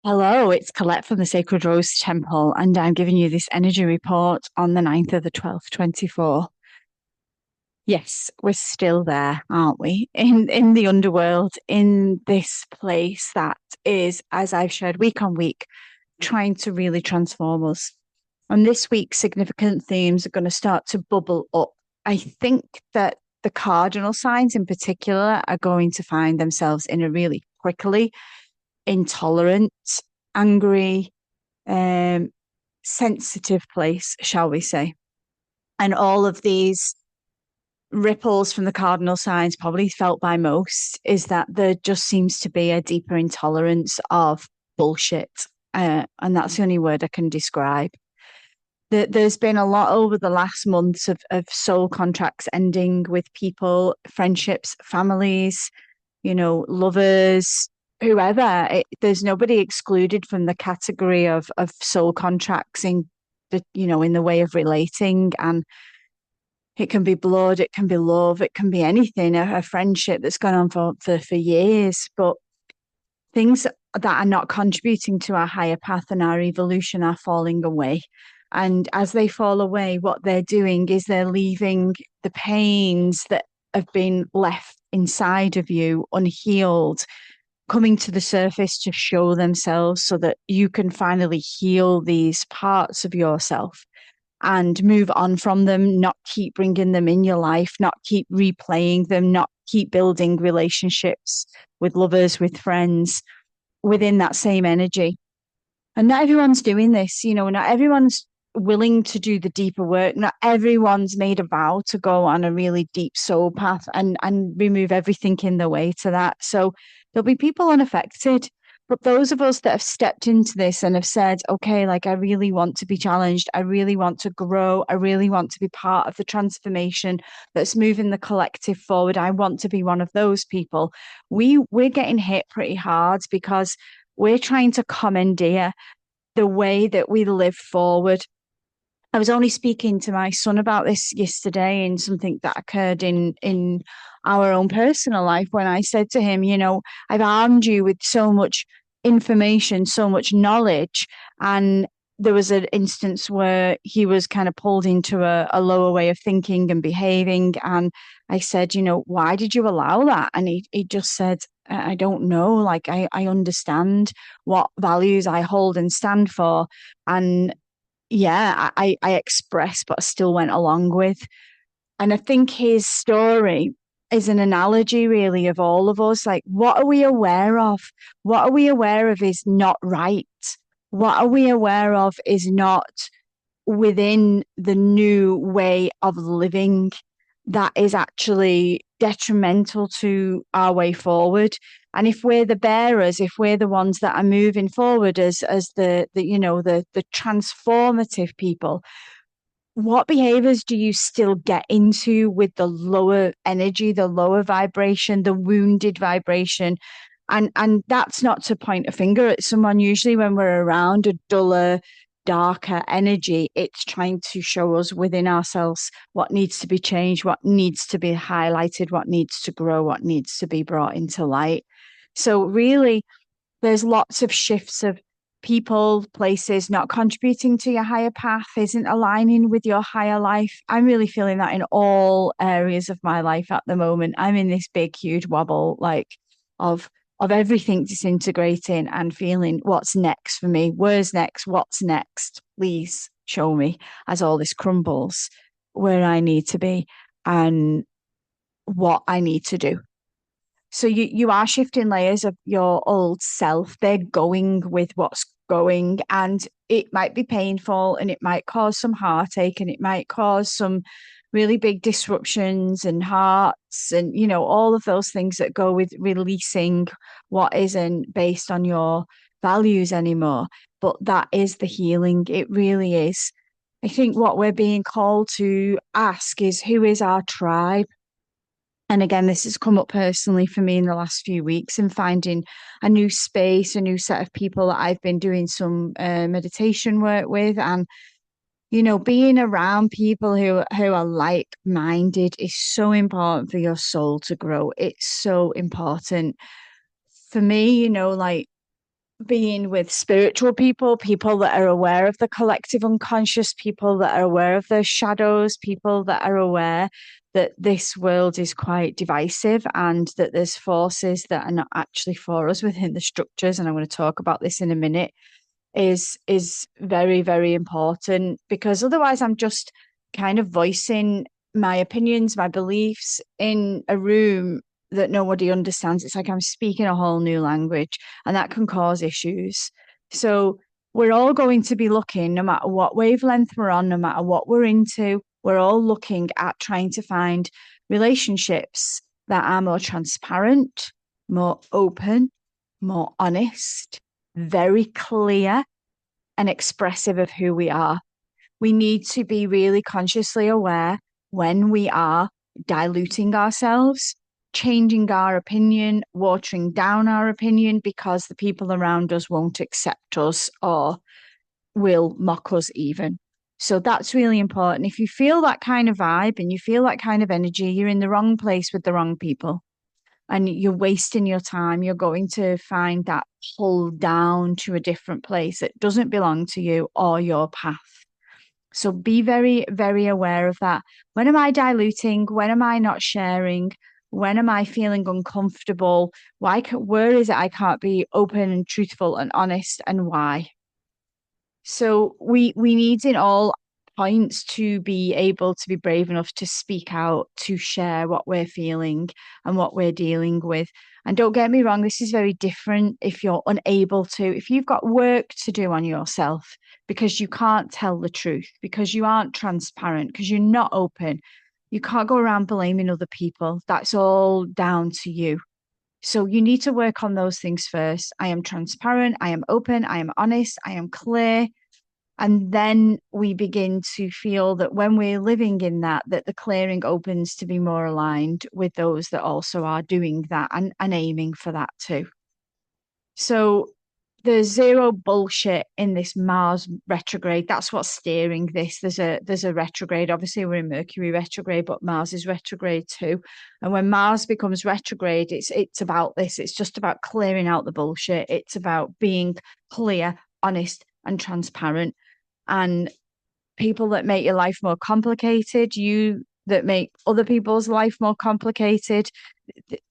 Hello, it's Collette from the Sacred Rose Temple, and I'm giving you this energy report on the 9th of the 12th, 24. Yes, we're still there, aren't we? In the underworld, in this place that is, as I've shared week on week, trying to really transform us. And this week's significant themes are going to start to bubble up. I think that the cardinal signs in particular are going to find themselves in a really prickly, intolerant, angry, um, sensitive place, shall we say. And all of these ripples from the cardinal signs, probably felt by most, is that there just seems to be a deeper intolerance of bullshit. And that's the only word I can describe. There's been a lot over the last months of soul contracts ending with people, friendships, families, lovers, whoever. There's nobody excluded from the category of soul contracts in the way of relating. And it can be blood, it can be love, it can be anything, a friendship that's gone on for years. But things that are not contributing to our higher path and our evolution are falling away. And as they fall away, what they're doing is they're leaving the pains that have been left inside of you unhealed, coming to the surface to show themselves so that you can finally heal these parts of yourself and move on from them, not keep bringing them in your life, not keep replaying them, not keep building relationships with lovers, with friends within that same energy. And not everyone's doing this, not everyone's willing to do the deeper work. Not everyone's made a vow to go on a really deep soul path and remove everything in the way to that. So there'll be people unaffected. But those of us that have stepped into this and have said, okay, like I really want to be challenged, I really want to grow, I really want to be part of the transformation that's moving the collective forward. I want to be one of those people. We're getting hit pretty hard because we're trying to commandeer the way that we live forward. I was only speaking to my son about this yesterday in something that occurred in our own personal life when I said to him, I've armed you with so much information, so much knowledge. And there was an instance where he was kind of pulled into a lower way of thinking and behaving. And I said, why did you allow that? And he just said, I don't know. Like, I understand what values I hold and stand for. And yeah, I expressed, but I still went along with. And I think his story is an analogy, really, of all of us. Like, what are we aware of? What are we aware of is not right? What are we aware of is not within the new way of living that is actually detrimental to our way forward. And if we're the bearers, if we're the ones that are moving forward as the transformative people, what behaviors do you still get into with the lower energy, the lower vibration, the wounded vibration? And that's not to point a finger at someone. Usually when we're around a duller, darker energy, it's trying to show us within ourselves what needs to be changed, what needs to be highlighted, what needs to grow, what needs to be brought into light. So really, there's lots of shifts of people, places not contributing to your higher path, isn't aligning with your higher life. I'm really feeling that in all areas of my life at the moment. I'm in this big, huge wobble, like of everything disintegrating and feeling what's next for me. Where's next? What's next? Please show me as all this crumbles where I need to be and what I need to do. So you are shifting layers of your old self. They're going with what's going, and it might be painful and it might cause some heartache and it might cause some really big disruptions and hearts and all of those things that go with releasing what isn't based on your values anymore. But that is the healing. It really is. I think what we're being called to ask is, who is our tribe? And again, this has come up personally for me in the last few weeks in finding a new space, a new set of people that I've been doing some meditation work with. And, being around people who are like-minded is so important for your soul to grow. It's so important. For me, like being with spiritual people, people that are aware of the collective unconscious, people that are aware of their shadows, people that are aware that this world is quite divisive and that there's forces that are not actually for us within the structures. And I'm going to talk about this in a minute. Is very, very important, because otherwise I'm just kind of voicing my opinions, my beliefs in a room that nobody understands. It's like I'm speaking a whole new language, and that can cause issues. So we're all going to be looking, no matter what wavelength we're on, no matter what we're into, we're all looking at trying to find relationships that are more transparent, more open, more honest, very clear and expressive of who we are. We need to be really consciously aware when we are diluting ourselves, changing our opinion, watering down our opinion because the people around us won't accept us or will mock us even. So that's really important. If you feel that kind of vibe and you feel that kind of energy, you're in the wrong place with the wrong people and you're wasting your time. You're going to find that pull down to a different place that doesn't belong to you or your path. So be very, very aware of that. When am I diluting? When am I not sharing? When am I feeling uncomfortable? Where is it I can't be open and truthful and honest, and why? So we need in all points to be able to be brave enough to speak out, to share what we're feeling and what we're dealing with. And don't get me wrong, this is very different if you're unable to, if you've got work to do on yourself because you can't tell the truth, because you aren't transparent, because you're not open. You can't go around blaming other people. That's all down to you. So you need to work on those things first. I am transparent, I am open, I am honest, I am clear. And then we begin to feel that when we're living in that, that the clearing opens to be more aligned with those that also are doing that and aiming for that too. So there's zero bullshit in this Mars retrograde. That's what's steering this. There's a retrograde. Obviously, we're in Mercury retrograde, but Mars is retrograde too. And when Mars becomes retrograde, it's about this. It's just about clearing out the bullshit. It's about being clear, honest, and transparent. And people that make your life more complicated, you that make other people's life more complicated,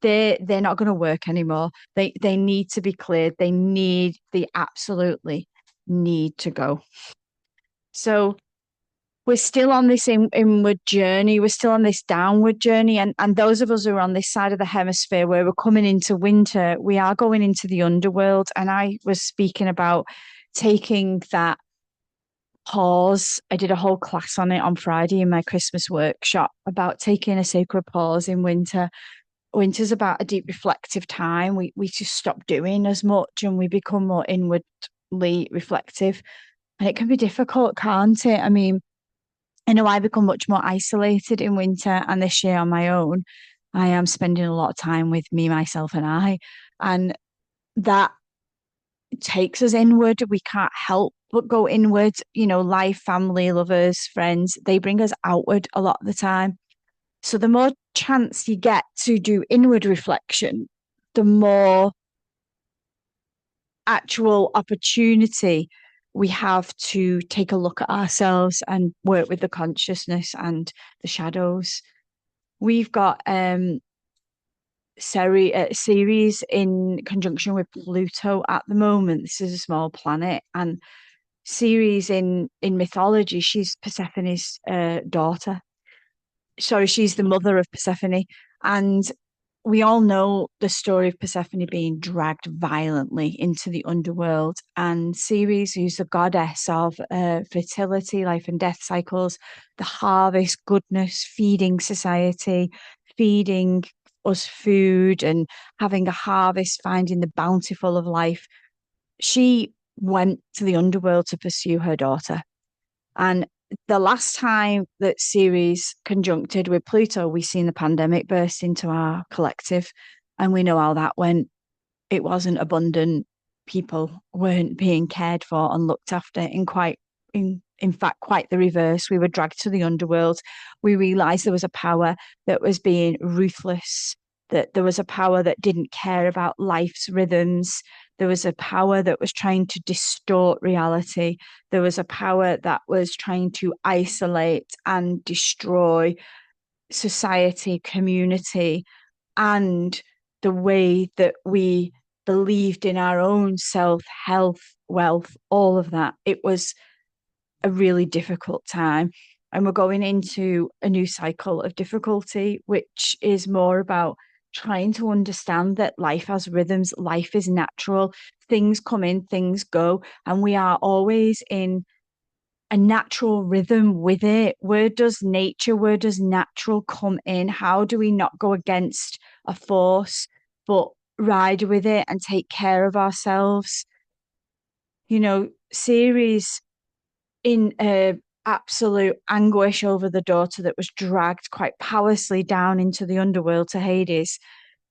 they're not going to work anymore. They need to be cleared. They absolutely need to go. So we're still on this inward journey. We're still on this downward journey. And those of us who are on this side of the hemisphere where we're coming into winter, we are going into the underworld. And I was speaking about taking that pause. I did a whole class on it on Friday in my Christmas workshop about taking a sacred pause in winter. Winter's about a deep reflective time. We just stop doing as much and we become more inwardly reflective. And it can be difficult, can't it? I mean, I know I become much more isolated in winter, and this year on my own, I am spending a lot of time with me, myself, and I. And that takes us inward. We can't help but go inward. You know, life, family, lovers, friends, they bring us outward a lot of the time. So the more chance you get to do inward reflection, the more actual opportunity we have to take a look at ourselves and work with the consciousness and the shadows. We've got Ceres in conjunction with Pluto at the moment. This is a small planet, and Ceres in mythology, she's Persephone's daughter. Sorry, she's the mother of Persephone, and we all know the story of Persephone being dragged violently into the underworld. And Ceres, who's the goddess of fertility, life and death cycles, the harvest, goodness, feeding society, feeding us food and having a harvest, finding the bountiful of life. She went to the underworld to pursue her daughter. And the last time that Ceres conjuncted with Pluto, we seen the pandemic burst into our collective, and we know how that went. It wasn't abundant. People weren't being cared for and looked after. In fact, quite the reverse. We were dragged to the underworld. We realized there was a power that was being ruthless that there was a power that didn't care about life's rhythms. There was a power that was trying to distort reality. There was a power that was trying to isolate and destroy society, community, and the way that we believed in our own self, health, wealth, all of that. It was a really difficult time. And we're going into a new cycle of difficulty, which is more about trying to understand that life has rhythms, life is natural, things come in, things go, and we are always in a natural rhythm with it. Where does nature, where does natural come in? How do we not go against a force, but ride with it and take care of ourselves? Ceres in absolute anguish over the daughter that was dragged quite powerlessly down into the underworld to Hades.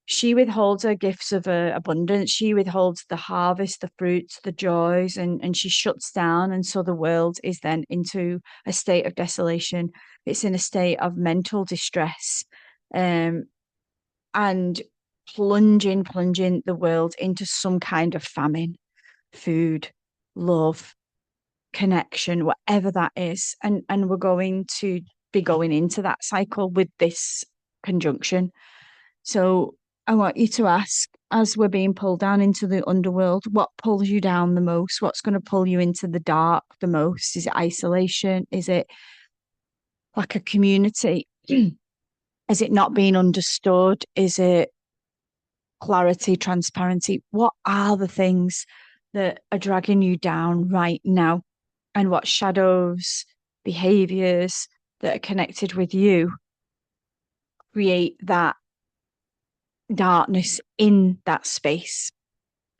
She withholds her gifts of abundance. She withholds the harvest, the fruits, the joys, and she shuts down. And so the world is then into a state of desolation. It's in a state of mental distress, and plunging the world into some kind of famine, food, love, connection, whatever that is. And we're going to be going into that cycle with this conjunction. So I want you to ask, as we're being pulled down into the underworld, what pulls you down the most? What's going to pull you into the dark the most? Is it isolation? Is it like a community? Is it not being understood? Is it clarity, transparency? What are the things that are dragging you down right now? And what shadows, behaviors that are connected with you create that darkness in that space?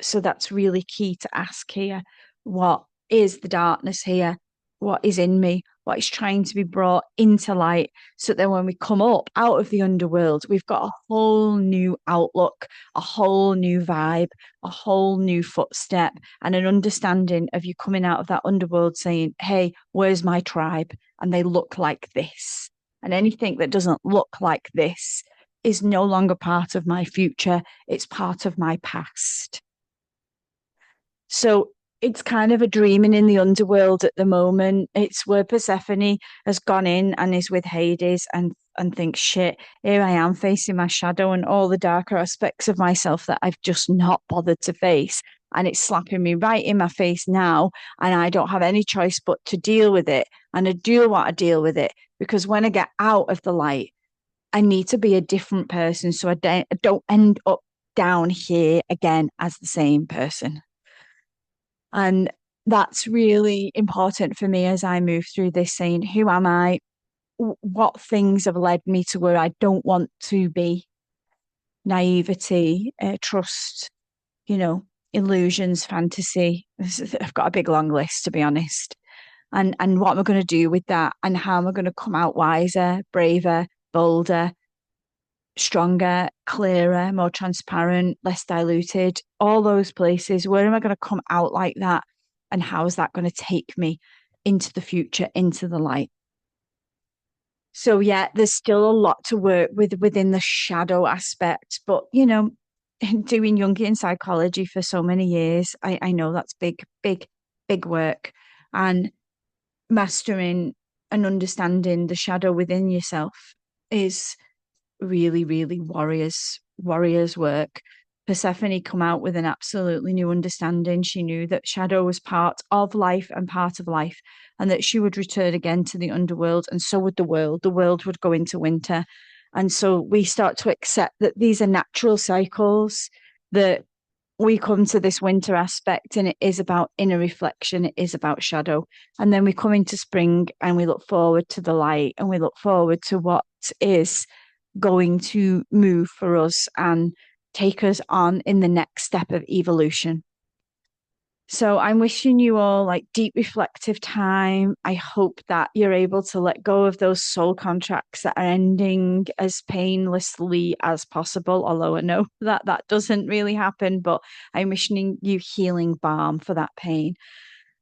So that's really key to ask here. What is the darkness here? What is in me? What is trying to be brought into light? So that when we come up out of the underworld, we've got a whole new outlook, a whole new vibe, a whole new footstep, and an understanding of you coming out of that underworld saying, hey, where's my tribe? And they look like this. And anything that doesn't look like this is no longer part of my future. It's part of my past. So it's kind of a dreaming in the underworld at the moment. It's where Persephone has gone in and is with Hades and thinks, shit, here I am facing my shadow and all the darker aspects of myself that I've just not bothered to face. And it's slapping me right in my face now. And I don't have any choice but to deal with it. And I do want to deal with it because when I get out of the light, I need to be a different person. So I don't end up down here again as the same person. And that's really important for me as I move through this, saying, who am I? What things have led me to where I don't want to be? Naivety, trust, you know, illusions, fantasy. I've got a big long list, to be honest. And what am I going to do with that? And how am I going to come out wiser, braver, bolder, stronger, clearer, more transparent, less diluted, all those places. Where am I going to come out like that? And how is that going to take me into the future, into the light? So, yeah, there's still a lot to work with within the shadow aspect. But, doing Jungian psychology for so many years, I know that's big, big, big work. And mastering and understanding the shadow within yourself is really, really warriors work. Persephone come out with an absolutely new understanding. She knew that shadow was part of life and part of life, and that she would return again to the underworld, and so would the world. The world would go into winter. And so we start to accept that these are natural cycles, that we come to this winter aspect and it is about inner reflection, it is about shadow. And then we come into spring and we look forward to the light and we look forward to what is going to move for us and take us on in the next step of evolution. So I'm wishing you all like deep reflective time. I hope that you're able to let go of those soul contracts that are ending as painlessly as possible. Although I know that that doesn't really happen, but I'm wishing you healing balm for that pain.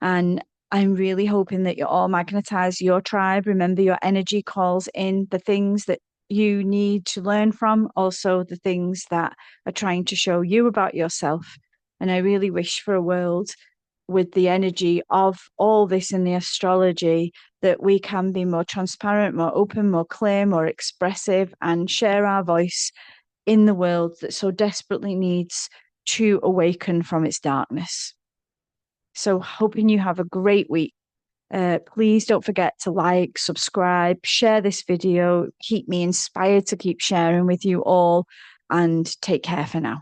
And I'm really hoping that you all magnetize your tribe. Remember, your energy calls in the things that you need to learn from, also the things that are trying to show you about yourself. And I really wish for a world with the energy of all this in the astrology that we can be more transparent, more open, more clear, more expressive, and share our voice in the world that so desperately needs to awaken from its darkness. So, hoping you have a great week. Please don't forget to like, subscribe, share this video, keep me inspired to keep sharing with you all, and take care for now.